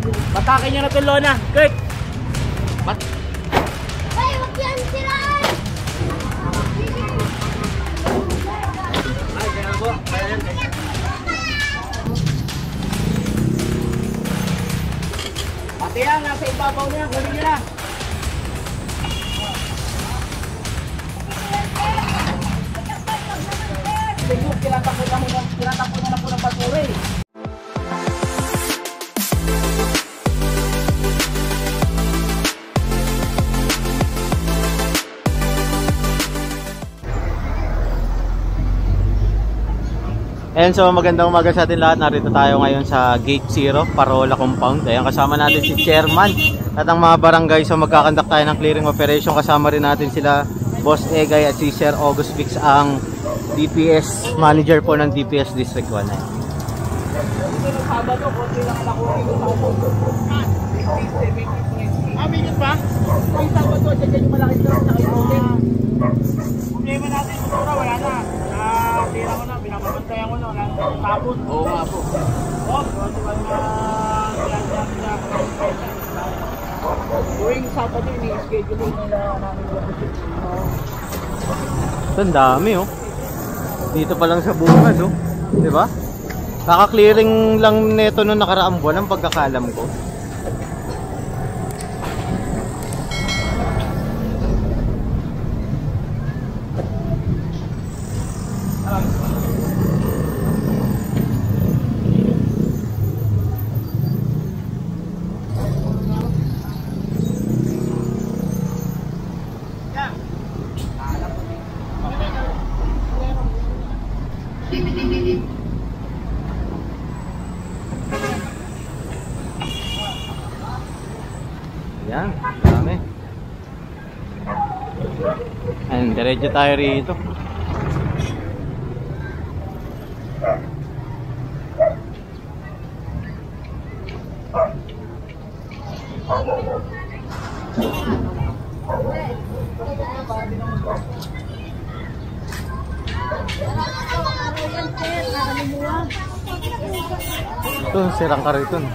Patakin nyo na ito, Lona. Kurt! Ay, wag yan siraan! Ay, kaya po. Pati yan, nasa ibabaw niya. Kunin nyo na. Siguro, tinatakbo na po ng basura eh. And so magandang umaga sa atin lahat. Narito tayo ngayon sa Gate 0, Parola Compound. Ayan, kasama natin si Chairman at ang mga barangay. So magkakandak tayo ng clearing operation. Kasama rin natin sila Boss Egay at si Sir August Fix, ang DPS manager po ng DPS District 1. Minit pa? Ay, Sabado, dyan yung malaki truck na kayo. Problema natin yung motora, wala na. Tira ko na, binababantayan ko na, tapon. Oo nga po. Oo, tuwing Sabado, ini-schedule nila namin yung ito, ang dami oh. Dito pa lang sa bungad oh. Diba? Kaka-clearing lang neto nung nakaraang buwan ang pagkakalam ko. Yan, dami. And diretso tayo rito. Ito, sirang kariton.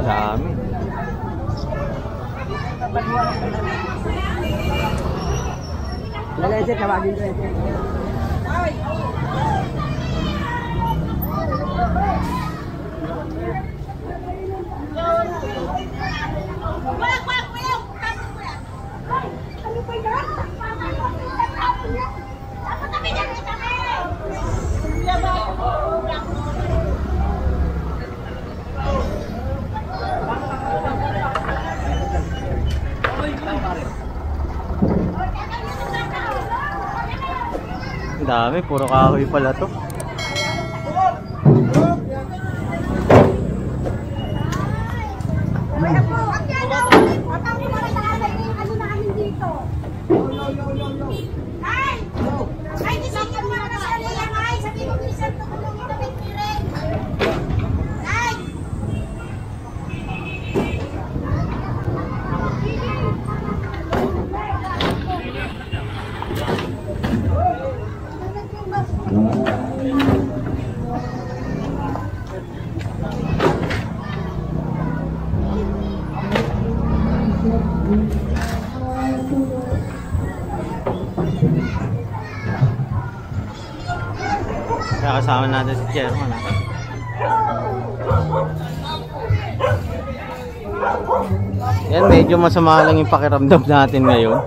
Dami. Laleset, tawagin ko. Ang dami, puro kahoy pala to. Kaya kasama natin si Chairman. Yan, medyo masama lang yung pakiramdam natin ngayon.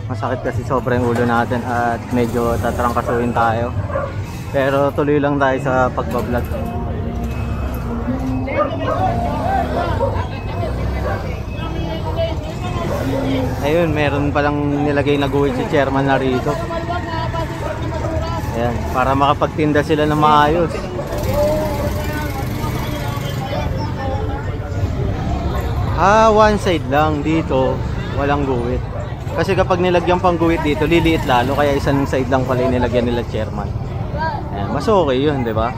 Masakit kasi sobrang ulo natin at medyo tatrangkasuhin tayo. Pero tuloy lang tayo sa pagbablog. Ayun, meron palang nilagay na guhit si Chairman na rito. Ayan, para makapagtinda sila ng maayos. One side lang dito, walang guhit. Kasi kapag nilagyan pang guhit dito, liliit lalo. Kaya isang side lang pala yung nilagyan nila chairman. Ayan, mas okay yun, di ba?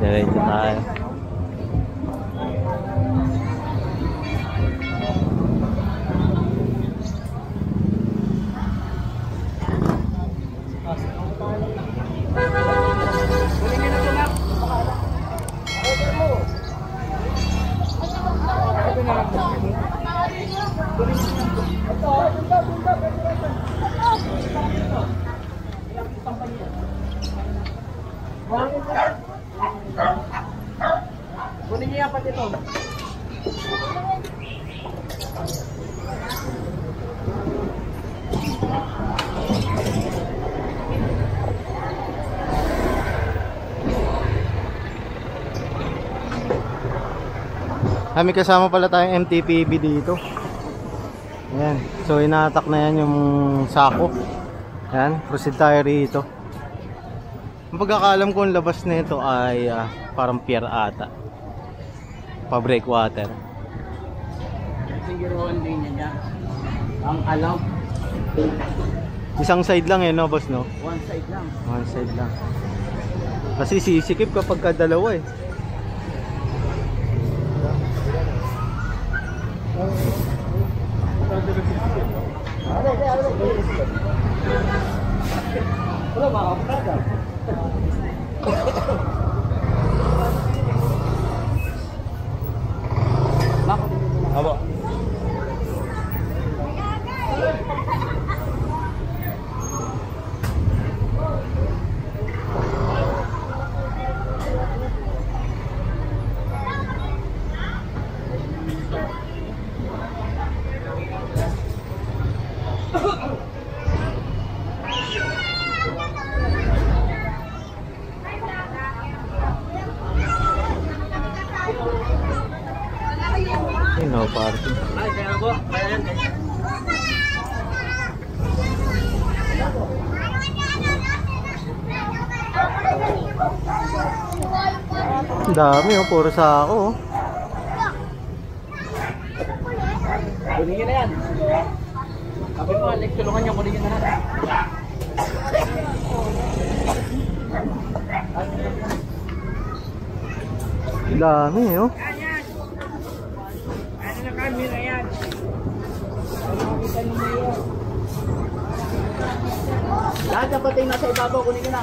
Diretso tayo. Kunin niyo yan pati ito. May kasama pala tayong MTPB dito. Ayan. So inatak na yan yung sako. Ayan. Proceed tayo rito. Ang pagkakaalam ko ang labas na ito ay parang pier ata. Pa-breakwater. Siguro ang linya niya. Ang alaw. Isang side lang no boss no? One side lang. One side lang. Kasi sisikip kapag dalawa eh. Wala makakapaga. Abo. No parking. Ay, kaya po. Ayan. Ang dami puro sako oh. Kunin niyo na yan. Sabi mo, Alex, tulungan niyo. Kunin niyo na natin. Ang dami oh. Lahat na pati nasa ibabaw, kunin nyo na.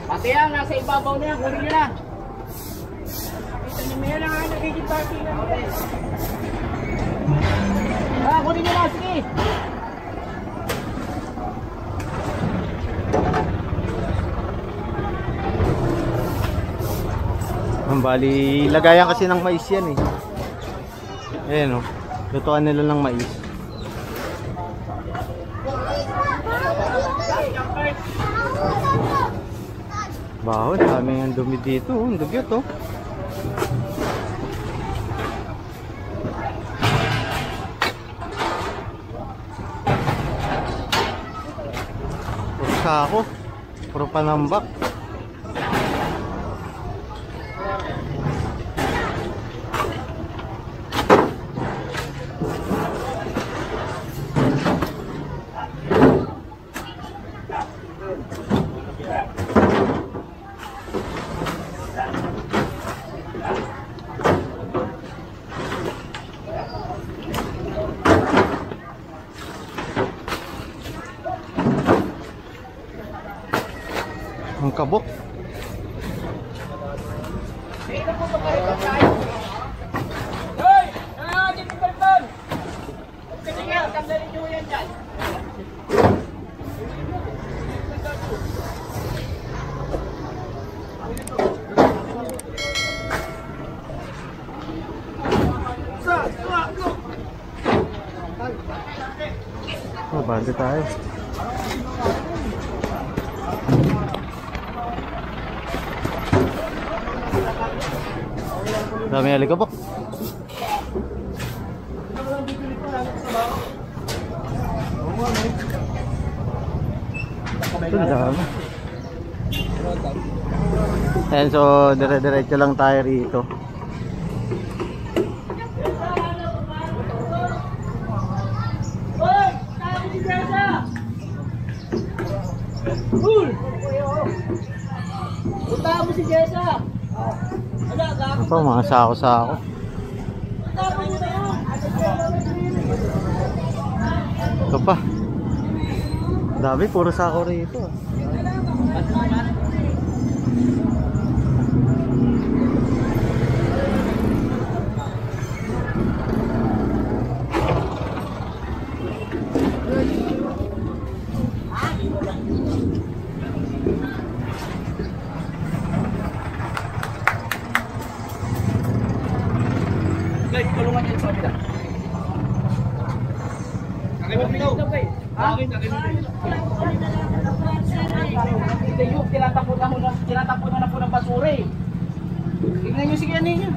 Pati yan, nasa ibabaw na yan, kunin nyo na. Kita nyo may lang, nagiging party na mo. Kunin nyo na, sige. Ang bali, lagayan kasi ng mais yan eh. Ayan oh. Lutuan nila ng mais. Baho, dami ang dumi dito. Ang dugyot oh. Puro sako. Puro panambak. Ang kabok. Hoy! Dito ka doon! Kasi nga, tanggalin nyo yan dyan. Oh, banda tayo. Dami alikabok. Ito dami. Ayan, so dire-diretso lang tayo rito. Punta mo si Jessa. Ito, mga sako-sako. Ito pa. Dami, puro sako rito. Guys, tulungan niyo sa kabila. Tinatapon na po ng basura eh. Tignan nyo, sige ninyo.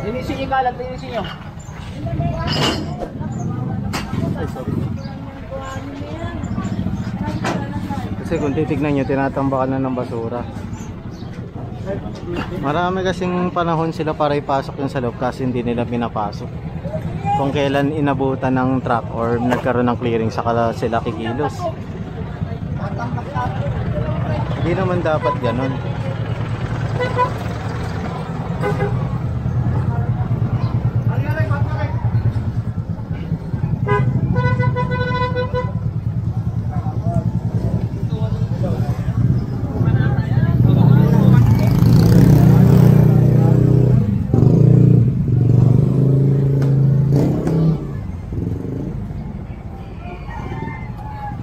Linisin nyo kalat, linisin nyo. Kasi kung titignan nyo, tinatambakan na ng basura. Marami kasing panahon sila para ipasok yung sa loob kasi hindi nila pinapasok. Kung kailan inabutan ng truck or nagkaroon ng clearing, saka sila kikilos. Hindi naman dapat ganun.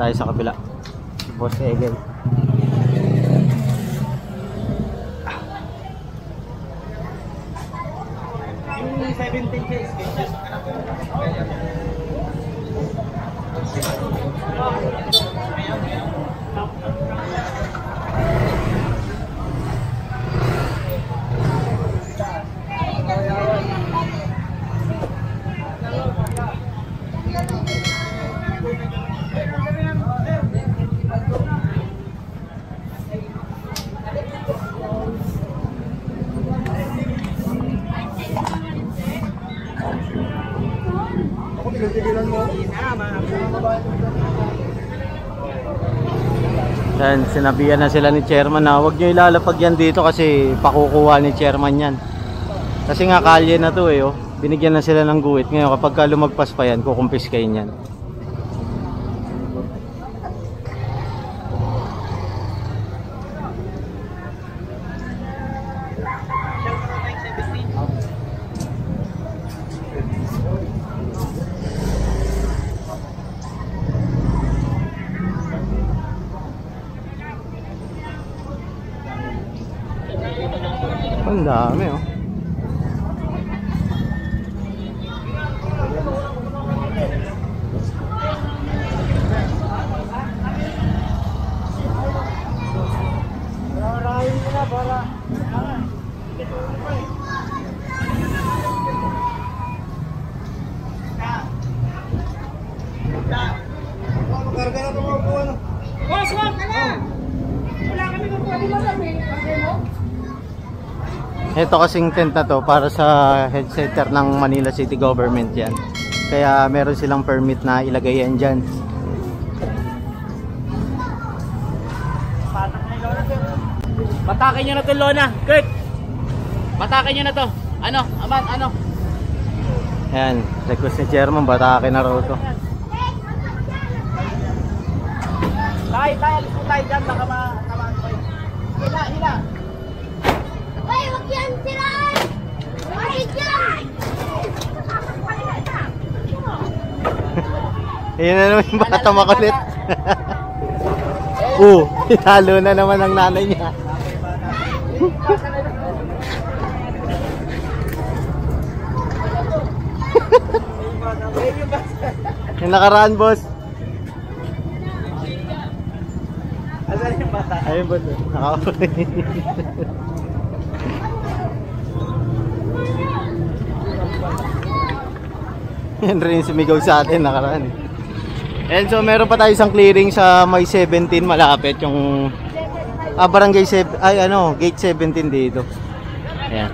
Tayo sa kabila. Boss Egel. Yung 17 days. Yan, sinabihan na sila ni chairman na huwag nyo ilalapag yan dito kasi pakukuha ni chairman yan. Kasi nga kalye na to eh, oh. Binigyan na sila ng guhit. Ngayon kapag ka lumagpas pa yan, kukumpiskain yan. Ang dami oh. Ito kasing tent na to para sa head center ng Manila City Government yan. Kaya meron silang permit na ilagay yan dyan. Patakin nyo na to, Lona. Kurt! Patakin nyo na to. Ano? Aman, ano? Ayan, request ni chairman, batakin na raw to. Tayo, alis po tayo dyan. Baka ma-tamaan ko. Hila, hila. Ay, wag yan siraan! Ay, dyan! Ayan na naman yung bata makulit. Talo na naman ang nanay niya. Yung nakaraan, boss. Asan yung bata? Ayun, boss. Nakauwi. Yan rin yung sumigaw sa atin nakaraan eh. And so meron pa tayo isang clearing sa may 17 malapit yung barangay gate 17 dito. Ayan.